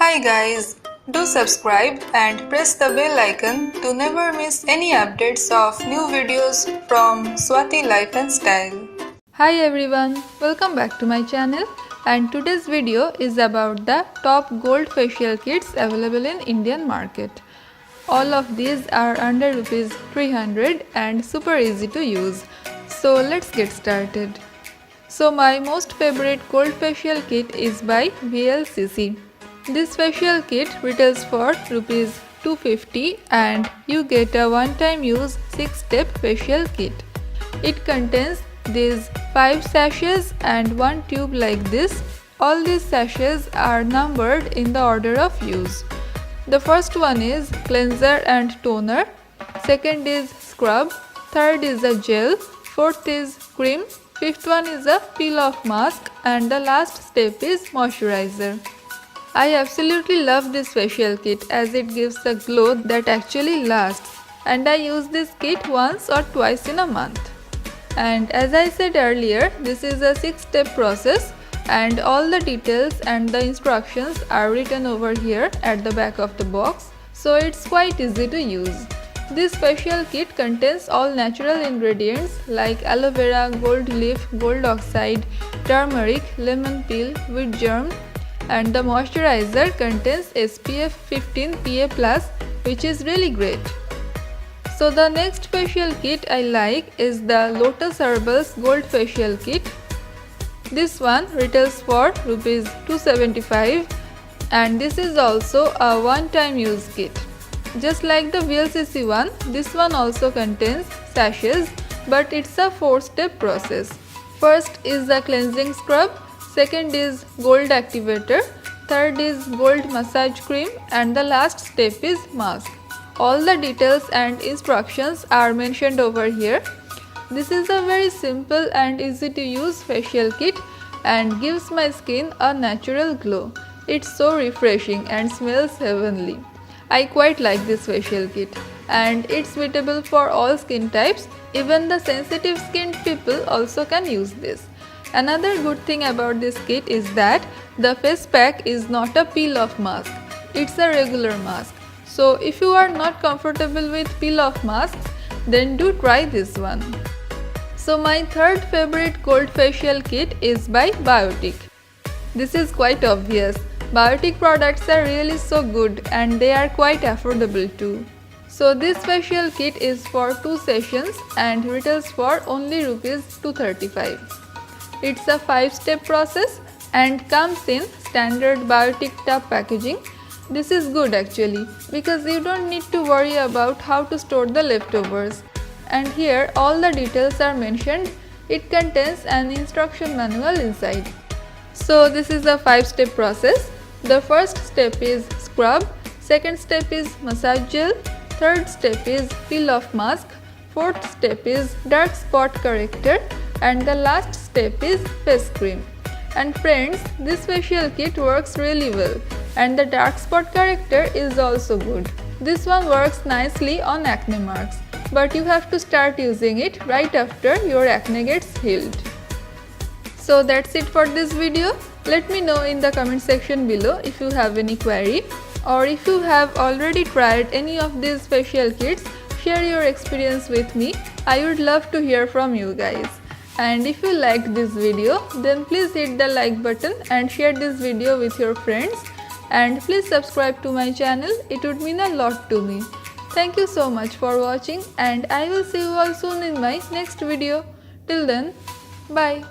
Hi guys, do subscribe and press the bell icon to never miss any updates of new videos from Swati Life and Style. Hi everyone, welcome back to my channel, and today's video is about the top gold facial kits available in Indian market. All of these are under ₹300 and super easy to use. So let's get started. So my most favorite gold facial kit is by VLCC. This facial kit retails for ₹250 and you get a one-time use 6-step facial kit. It contains these 5 sachets and 1 tube like this. All these sachets are numbered in the order of use. The first one is cleanser and toner, second is scrub, third is a gel, fourth is cream, fifth one is a peel-off mask, and the last step is moisturizer. I absolutely love this facial kit as it gives a glow that actually lasts, and I use this kit once or twice in a month. And as I said earlier, this is a 6-step process and all the details and the instructions are written over here at the back of the box, so it's quite easy to use. This facial kit contains all natural ingredients like aloe vera, gold leaf, gold oxide, turmeric, lemon peel, wheat germ, and the moisturizer contains SPF 15 PA+, which is really great. So the next facial kit I like is the Lotus Herbals Gold Facial Kit. This one retails for ₹275 and this is also a one-time use kit. Just like the VLCC one, this one also contains sachets, but it's a 4-step process. First is the cleansing scrub, second is gold activator, third is gold massage cream, and the last step is mask. All the details and instructions are mentioned over here. This is a very simple and easy to use facial kit and gives my skin a natural glow. It's so refreshing and smells heavenly. I quite like this facial kit and it's suitable for all skin types. Even the sensitive skinned people also can use this. Another good thing about this kit is that the face pack is not a peel-off mask. It's a regular mask. So if you are not comfortable with peel-off masks, then do try this one. So my third favorite gold facial kit is by Biotique. This is quite obvious. Biotique products are really so good and they are quite affordable too. So this facial kit is for 2 sessions and retails for only ₹235. It's a 5-step process and comes in standard Biotique tub packaging. This is good actually because you don't need to worry about how to store the leftovers. And here all the details are mentioned. It contains an instruction manual inside. So this is a 5-step process. The first step is scrub, second step is massage gel, third step is peel off mask, fourth step is dark spot corrector, and the last step is face cream. And friends, this facial kit works really well and the dark spot corrector is also good. This one works nicely on acne marks, but you have to start using it right after your acne gets healed. So that's it for this video. Let me know in the comment section below if you have any query, or if you have already tried any of these facial kits, share your experience with me. I would love to hear from you guys. And if you liked this video, then please hit the like button and share this video with your friends. And please subscribe to my channel, it would mean a lot to me. Thank you so much for watching and I will see you all soon in my next video. Till then, bye.